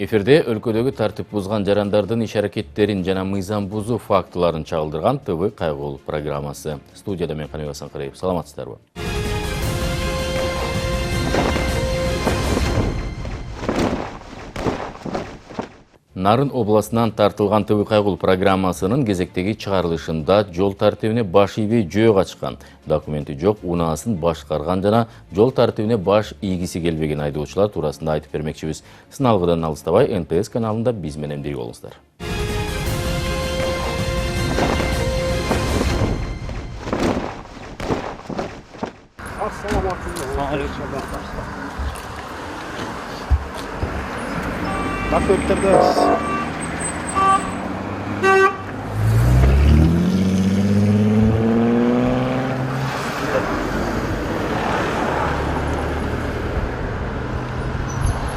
Эфирде өлкөдөгү тартип бузган жарандардын иш-аракеттерин жана мыйзам бузуу фактыларын чагылдырган ТВ кайгылуу программасы. Студияда мен Каныбек Асанкараев. Саламатсыздарбы? Нарын областынан тартылган ТВ кайгылуу программасынын кезектеги чыгарылышында жол тартибине баш ийбей жөө качкан, документи жок унаасын башкарган жана жол тартибине баш ийгиси келбеген айдоочулар туурасында айтып бермекчибиз. Сыналгыдан алыстабай НТС каналында биз менен бирге болуңуздар.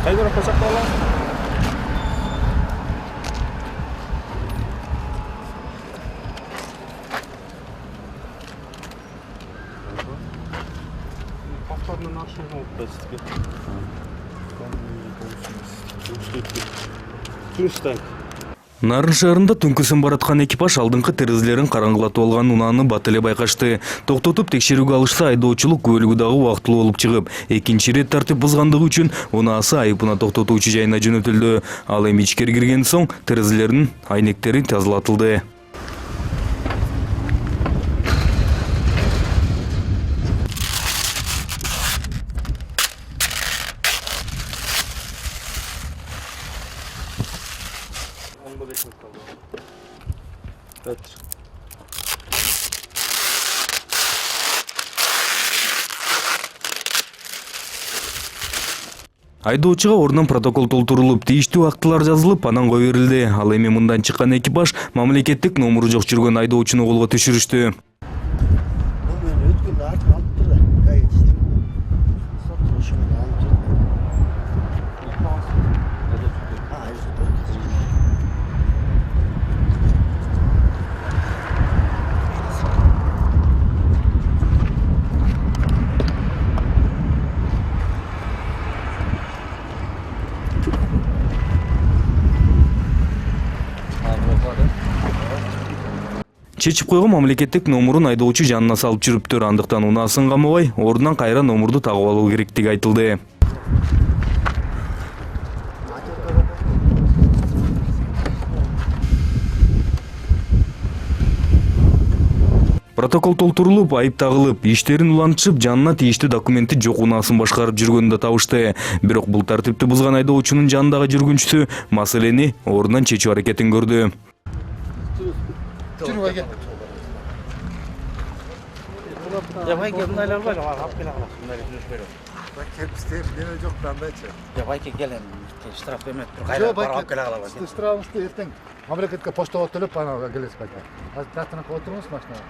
Kaydır koşak bağla. Kaplarının aşağıya bastık. Turistay. Нарын шаарында түнкүсүн бараткан экипаж алдыңкы терезелерин караңгылатып алган унааны бат эле байкашты. Токтотуп текшерүүгө алышса айдоочулук көлүгү дагы убактылуу болуп чыгып, экинчи ирет тартип бузгандыгы үчүн унаасы айыпына токтотуучу жайына жөнөтүлдү. Ал эми ичкери кирген соң терезелердин айнектери тазалатылды. Айдоочуга ордунан протокол толтурулуп, тийиштүү актылар жазылып, анан кое берилди. Ал эми мындан чыккан экипаж мамлекеттик номуру жок жүргөн айдоочуну колго түшүрүштү. Чечип койгон мамлекеттик номурун айдоочу жанына салып жүрүптүр. Андыктан унаасын камабай, ордунан кайра номурду тагып алуу керектиги айтылды. Протокол толтурулуп, айып тагылып, иштерин улантышып, жанына тийиштүү документи жок унаасын башкарып жүргөнүн да табышты. Бирок бул тартипти бузган айдоочунун жанындагы жүргүнчүсү маселени ордунан чечүү аракетин көрдү. Мамлекетке поштага төлөп анага келесиз байке. Азыр тактына отуруңуз машинага.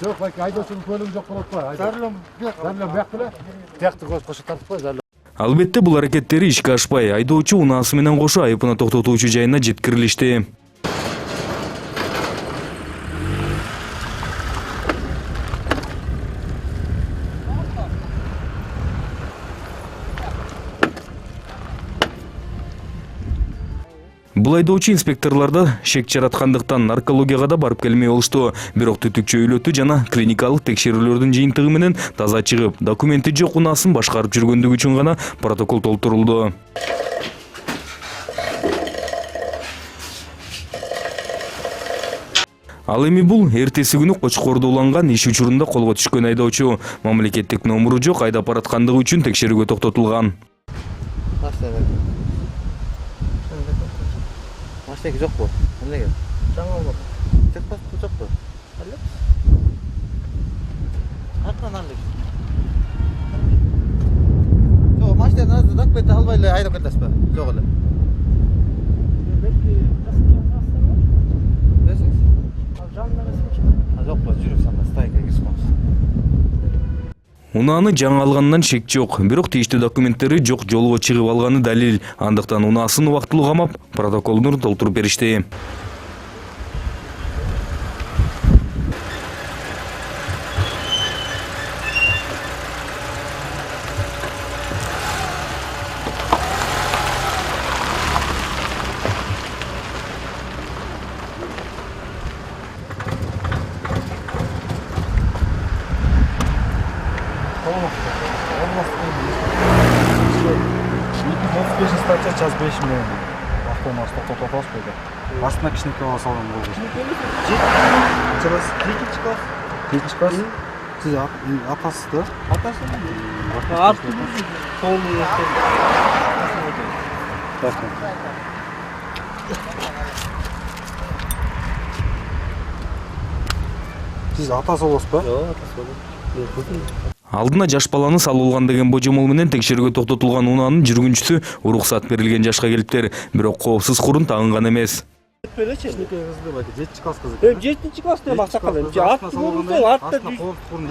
Жок байке, айдоочунун көлүгү жок болот го. Зарлем бияк эле. Тияктыр кошо тартып кой, зарлем. Албетте бул аракеттери ишке ашпай, айдоочу унаасы менен кошо айыпына токтотуучу жайына жеткирилишти. Бул айдоочу инспекторлордо шек жараткандыктан наркологияга да барып келмей болушту. Бирок түтүкчө үйлөтүү жана клиникалык текшерүүлөрдүн жыйынтыгы менен таза чыгып, документи жок унаасын башкарып жүргөндүгү үчүн гана протокол толтурулду. Ал эми бул эртеси күнү Кочкордо уланган иш учурунда колго түшкөн айдоочу. Мамлекеттик номуру жок айдап бараткандыгы үчүн текшерүүгө токтотулган. Машинеге жок бу. Эмнеге? Жаңы бар. Тек паспорт жокпу? Алып. Артынан алып. Жок, машинаны документ албай эле айдап кетесизби? Жок эле. Белки десеңиз? Ал жанына нерсе жокпу, жүрүп санда стайка кирип коңуз. Унааны жаңы алгандан шек жок, бирок тийиштүү документтери жок жолго чыгып алганы далил. Андыктан унаасын убактылуу камап, протоколдун толтуруп беришти. станция час 5 мен автомат тоқтатып аласыз қойды. Астына кішкентай бала салған болды. Жетінші класс. Сіз апасыз да? Атасы полный Сіз атасы боласыз ба? Алдына жаш баланы салуулган деген божомол менен текшерүүгө токтотулган унаанын жүргүнчүсү уруксат берилген жашка келиптир, бирок коопсуз курун тагынган эмес. Кішкентай қызды байды, 7 класс қызы. 7-ci класста мақсақал. Артты болса, артта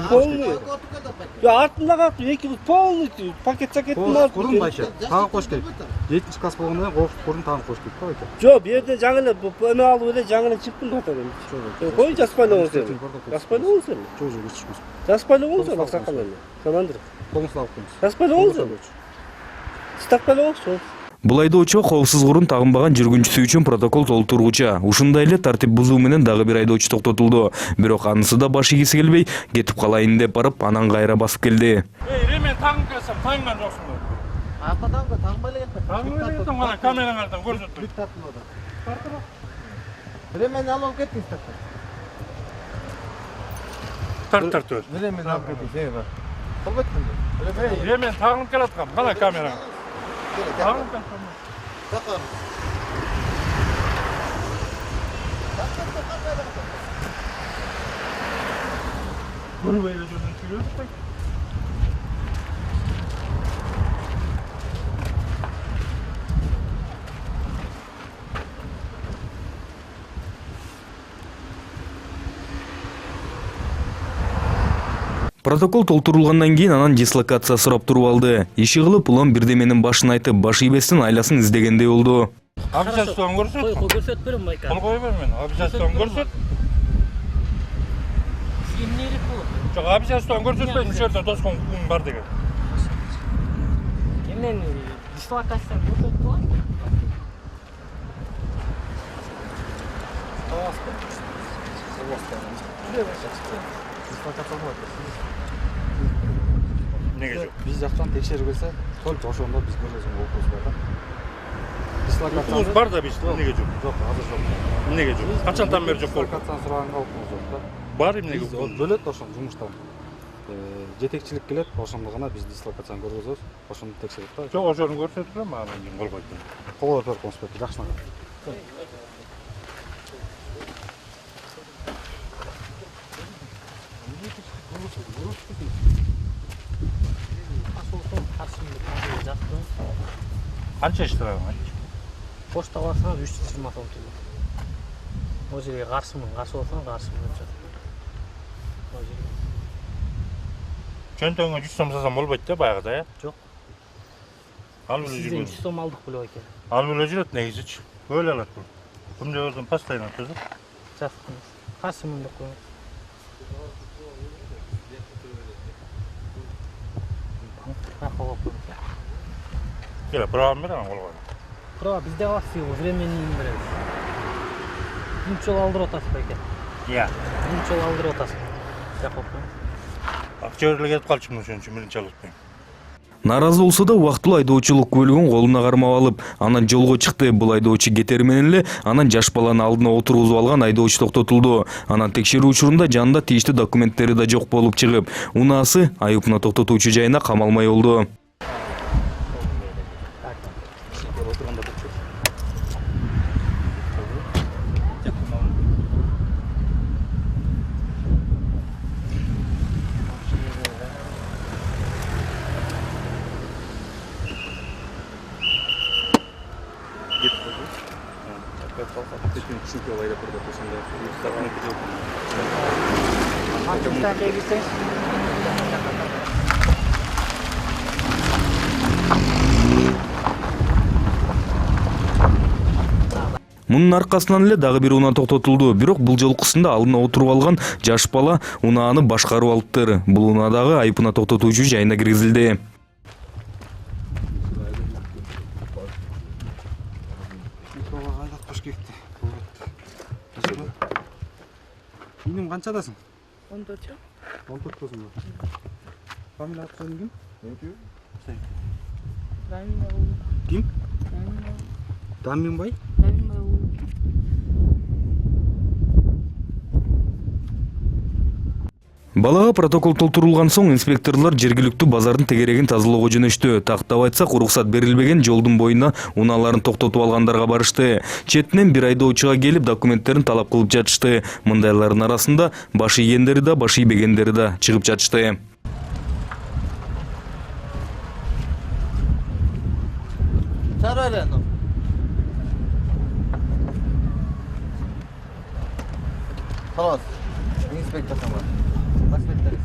полный. Артында қалды, екі полный пакет-сакет бар. Құрын байшы, тағы қош келіп. 7 класс болғанда қоқсыз құрын тағы қош келіп. Қалай екен? Жоқ, берде жаңылы өме алып өде жаңылы шықтым қатарым. Қой жаспайлы болсын. Жаспайлы болсын. Жоқ, жоқ, ешкіміз. Жаспайлы болсын мақсақал енді. Командир. Қолыңызды алып қойыңыз. Жаспайлы болсын. Стақпайлы болсын. Бул айдоочу коопсуз курун тагынбаган жүргүнчүсү үчүн протокол толтургуча. Ушундай эле тартип бузуу менен дагы бир айдоочу токтотулду. Бирок анысы да баш ийгиси келбей, кетип калайын деп барып, анан кайра басып келди. Ремен таңып келсем, таңган жоқсың ғой. Артадан ғой, таңбайлы кетті. Таңып келсем, ғана камераңардан көрсетті. Бүт тартып ода. Времени алып кеттіңіз тартып. Тарт өз. Времени алып кеттіңіз, бар. Болбайттың ба? Ремен тағынып келатқам, ғана камераң. Тағынып келатқам. Тақам. Бір бәйлі жүрден сүйредік бай. Протокол толтурулгандан кийин анан дислокация сурап туруп алды. Иши кылып, улам бирдеменин башын айтып, баш ийбестен айласын издегендей болду. Обязательствоң көрсет. Көрсөтүп берем байка. Қол қой бермен, обязательствоң көрсет. Эмнелик болот? Жоқ, обязательствоң көрсетпейм, бұл жерде досқың бар деген. Эмнени дислокация көрсөтүп коет? Неге жоқ? Біз жақтан тексеріп келсе, только ошондо биз көрөзүң окуз бар да. Оқуыңыз бар да біз, неге жоқ? Жоқ, азыр жоқ. Неге жоқ? Қашантан бері жоқ болды? Дислокацияны сураганга окуңуз жоқ да. Бар емнеге болды? Бөлөт ошон жумуштан. Жетекчилик келет, ошондо гана биз дислокацияны көргөзөбүз, ошондо текшерип да. Жоқ, ошоны көрсетіп маған кейін қол қойды. Колго берип коюңуз бек, жакшынакай. Қанша штрафың? Почта барсаң 320 сом төлөйт. Ол жерге каршымын, каршы болсаң каршымын деп жатат. Ол жерге. Чөнтөңө 100 сом жасам болбойт да баягыда, э? Жок. Ал эле Сизден жүргөн. 100 сом алдык беле экен. Ал эле жүрөт негизичи. Өлө алат бул. Кимде өзүн постоянно түзүп. Жаздыңыз. Каршымын деп коюңуз. Колго коюңуз. Келе, правам берем кол кой. Права бизде бар сыйгы, временini беребиз. Биринчи жолу алдырып атасыз байке. Иә. Биринчи жолу алдырып атасыз. Жакып коюңуз. Акча бериле кетип калчумун ошон үчүн биринчи алып атпайм. Наразы болсо да убактылуу айдоочулук көлүгүн колуна кармап алып, анан жолго чыкты. Бул айдоочу кетери менен эле анан жаш баланы алдына отургузуп алган айдоочу токтотулду. Анан текшерүү учурунда жанында тийиштүү документтери да жок болуп чыгып, унаасы айыпына токтотуучу жайына камалмай болду. Мунун аркасынан эле дагы бир унаа токтотулду. Бирок бул жолкусунда алдына отуруп алган жаш бала унааны башкарып алыптыр. Бул унаа дагы айыпына токтотуучу жайына киргизилди. Иним канчадасың? 14 жыл. 14 болсун. Фамилия атқаның кім? Рамин Баулу. Кім? Рамин Баулу. Даминбай? Рамин Баулу. Балага протокол толтурулган соң инспекторлор жергиликтүү базардын тегерегин тазалоого жөнөштү. Тактап айтсак, уруксат берилбеген жолдун боюна унааларын токтотуп алгандарга барышты. Четинен бир айдоочуга келип документтерин талап кылып жатышты. Мындайлардын арасында баш ийгендери да, баш ийбегендери да чыгып жатышты. Çağırıyorlar. Tamam. İnspektör tamam. Bak bekleriz.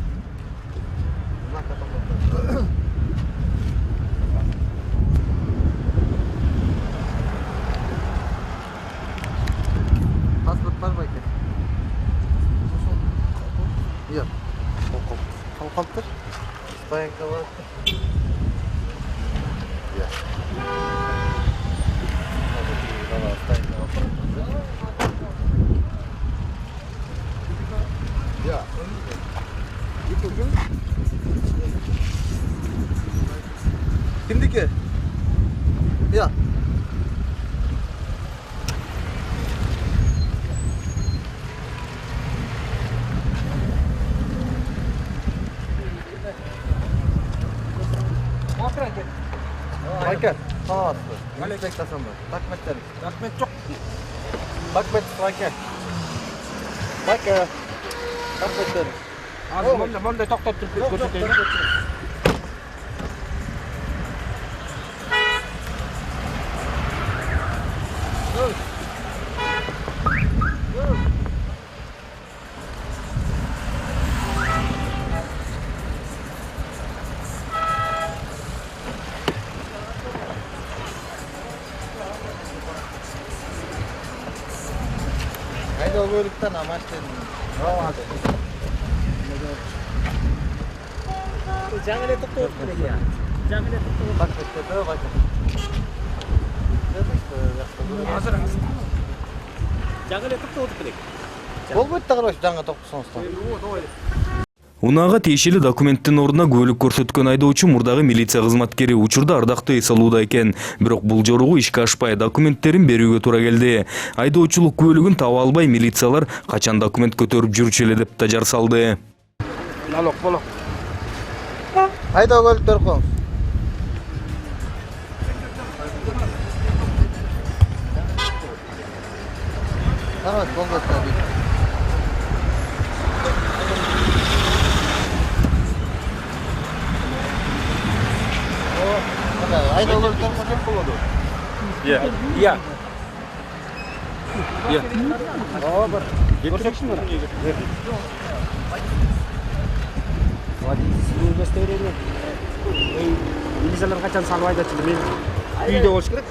Pasport var mı ki? Yok. Kalkaltır. Bayanka var. Kimdiki? Ya. Michael. Tamam. Inspektör sandı. Takmetler. Рахмет жоқ. Takmet Michael. Michael. Takmetler. Азыр мындай тоқтап тұрып көрсетейін. Haydi o bölükten amaçlayın. жаңыле токтоп керек я. Жаңыле токтоп. Takmetler. Bak. Азыр жаңыле токтоп керек. Ол бөтті қараш жаңа тоқтысыңыздан. Унаага тиешелүү документтин ордуна күбөлүк көрсөткөн айдоочу мурдагы милиция кызматкери. Учурда ардакты эс алууда экен. Бирок бул жоругу ишке ашпай документтерин берүүгө туура келди. Айдоочулук күбөлүгүн таба албай милициялар качан документ көтөрүп жүрчү эле деп да жар салды. налог боло. Haydi o bölükleri koyun. Evet, bol göster. Haydi o bölükleri koyun. Иә. Иә. Иә. Aa бар. Көрсөксүң бара. Водительский удостоверение. Милициялар качан салып айдатчы? Мен Үйдө болуш керек.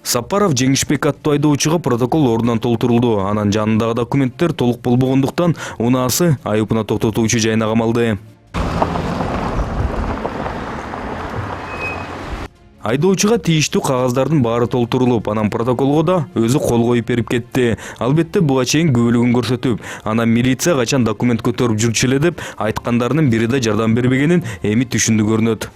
Сапаров Жеңишбек аттуу айдоочуга протокол ордунан толтурулду. Анан жанындагы документтер толук болбогондуктан унаасы айыпына токтотуучу жайына камалды. Айдоочуга тийиштүү кагаздардын баары толтурулуп, анан протоколго да өзү кол коюп берип кетти. Албетте буга чейин күбөлүгүн көрсөтүп, анан милиция качан документ көтөрүп жүрчү эле деп айткандарынын бири да жардам бербегенин эми түшүндү көрүнөт.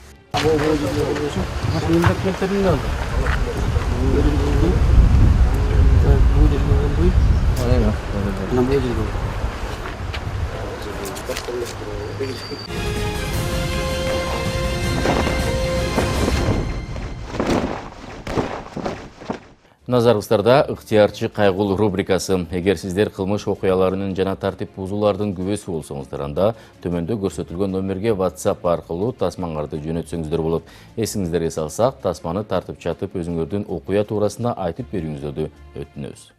Назарыңыздарда ыктыярчы кайгылуу рубрикасы. Эгер сиздер кылмыш окуяларынын жана тартип бузуулардын күбөсү болсоңуздар, анда төмөндө көрсөтүлгөн номерге WhatsApp аркылуу тасмаңарды жөнөтсөңүздөр болот. Эсиңиздерге салсак, тасманы тартып чатып өзүңөрдүн окуя туурасында айтып берүүңүздөрдү өтүнөбүз.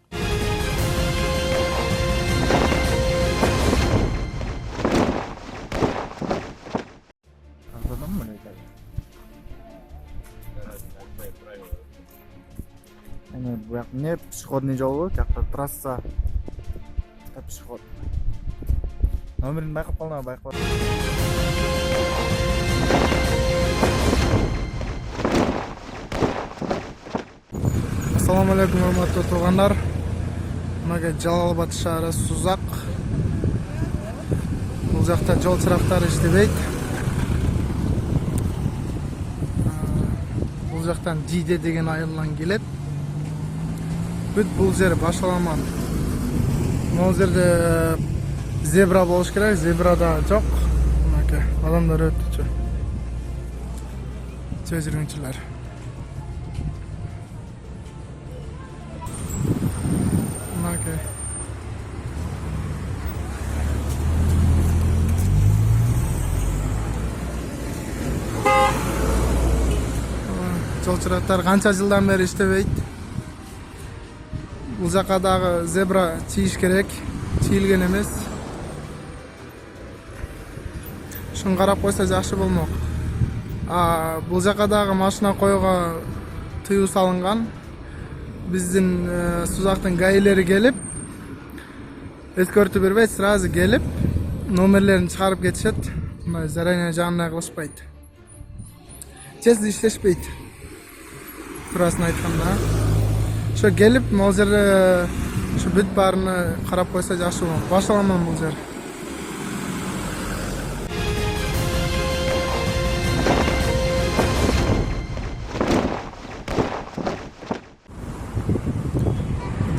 Не пешеходный жол, жақта трасса, пешеход. Номерін байқап қалма, байқап. Ассаламу алейкум, урматтуу туугандар. мынага Жалал Абад шаары Сузак. Бул жакта жол чырактары иштебейт. Бул жактан Жиде деген айылдан келет. Бүт бул жер башаламан. Могул жерде зебра болуш керек, зебра да жок. Мынакей адамдар өтүчү. Жүргүнчүлөр. Мынакей. Жол чырактар канча жылдан бери иштебейт. Бул жака дагы зебра чийиш керек, чийилген эмес. Шун карап койсо жакшы болмок. Бул жака дагы машина коюуга тыюу салынган. Биздин Сузактын гаилери келип, эскертүү бербейт, сразу келип, номерлерин чыгарып кетишет. Мына зарание жанына кылышпайт. Чест иштешпейт. Турасын айтканда. Ошо келип, могул жерде ушу бүт баарына карап койсо жакшы болот. Башаламан бул жер.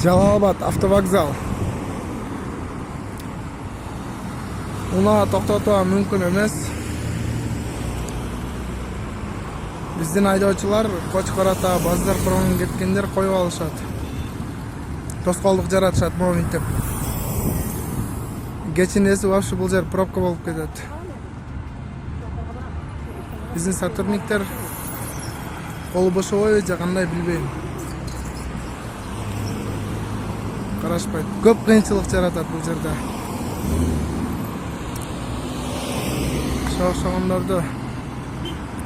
Жалал Абад автовокзал. Унаа токтотууга мүмкүн эмес. Биздин айдоочулар Кочкор ата базар курган кеткендер коюп алышат. Тоскоолдук жаратышат моминтип. Кечинеси вообще бул жер пробка болуп кетет. Биздин сотрудниктер колу бошобойбу же кандай билбейм. Карашпайт. Көп кыйынчылык жаратат бул жерде. Ошондорду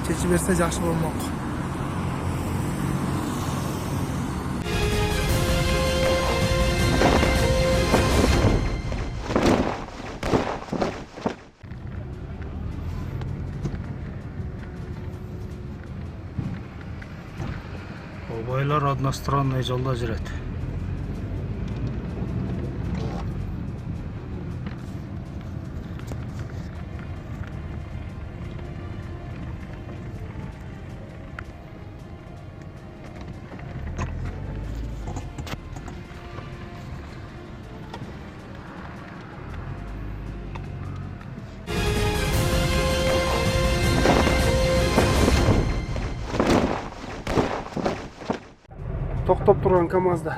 чечип берсе жакшы болмок. Обойлар одностранный жолдо жүрөт. Токтоп турган КамАЗда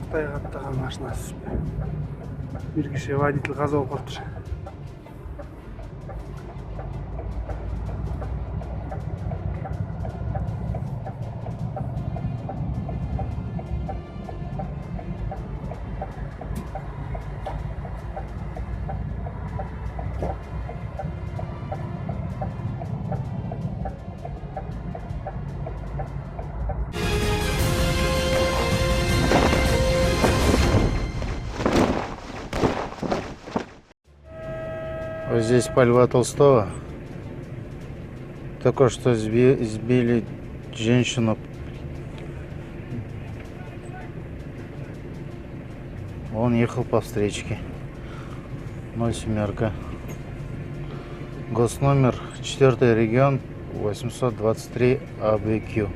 Кытайга аттаган машина түшпү. Бир киши водитель каза болуп калыптыр. Вот здесь по Льва Толстого. Только что сбили женщину. Он ехал по встречке. 07. Госномер 4 регион 823 АБК.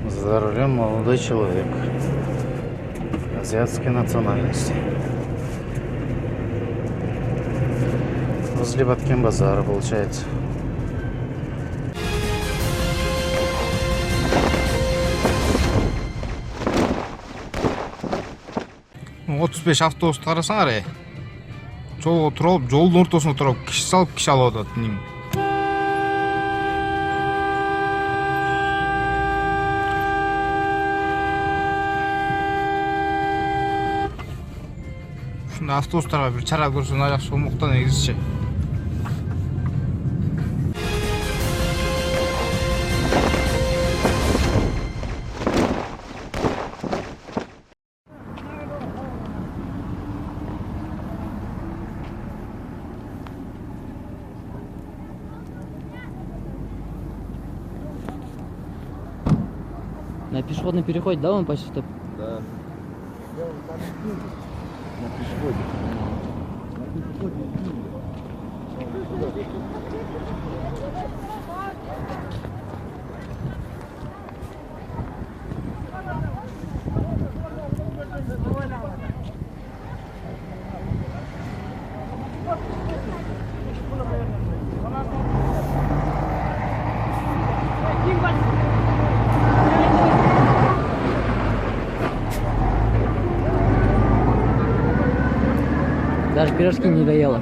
За рулем молодой человек азиатской национальности. Возле Баткен базара получается. Отуз беш автобусту карасаңар, жолго туруп, жолдун ортосуна туруп, киши салып, киши алып атат. Ушундай автобустарга бир чара көрсө жакшы болмок да негизичи. На пешеходный переход, да, он почти? Да. Даже пирожки не доела.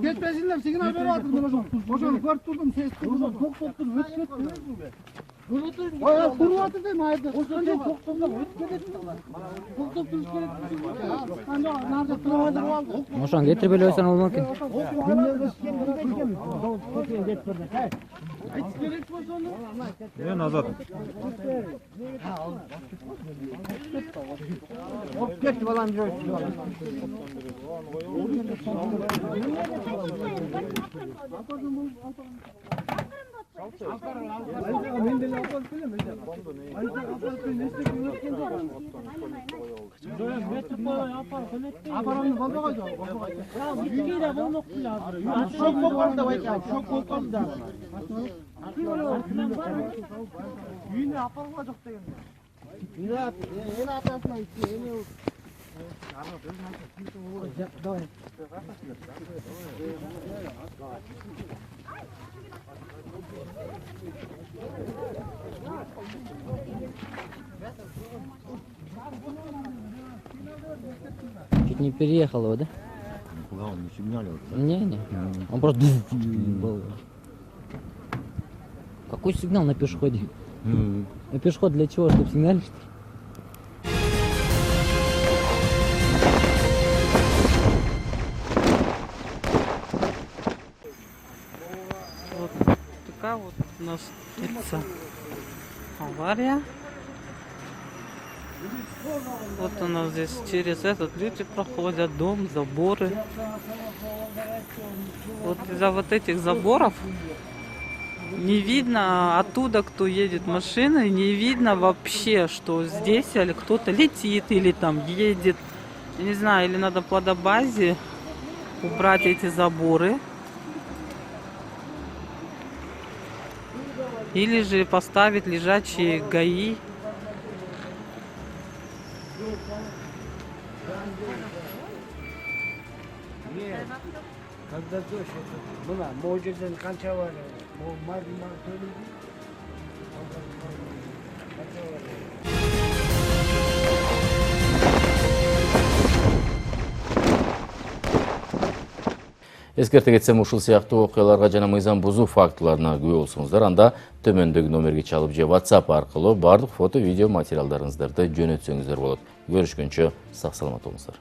Ketmesinler, signal veriyorlar hocam. Hocam kart durdum, ses durdum. Çok durdum, öt ketmiyor be. Dur durmadı değil mi? Haydi. Hocam çok durdum, öt ketmiyor. Çok durdum, nerede durmadı? Ошоны кетирип эле койсоң болмок экен. Мен азат. Ket falan diyor. Чуть не переехал его, да? Он не сигналил. Не. Он просто был. Какой сигнал на пешеходе? На пешеход для чего? Чтобы сигналить, что ли? Вот такая вот у нас творится авария. Вот у нас здесь через этот люди проходят, дом, заборы. Вот из-за вот этих заборов не видно оттуда, кто едет машиной, не видно вообще, что здесь или кто-то летит или там едет. Я не знаю, или надо по базе убрать эти заборы. Или же поставить лежачие ГАИ. Когда дождь, была, может, кончала, мать Эскерте кетсем, ушул сыяктуу окуяларга жана мыйзам бузуу фактыларына күбө болсоңуздар, анда төмөндөгү номерге чалып же WhatsApp аркылуу бардык фото, видео материалдарыңыздарды жөнөтсөңүздөр болот. Көрүшкөнчө сак саламат болуңуздар.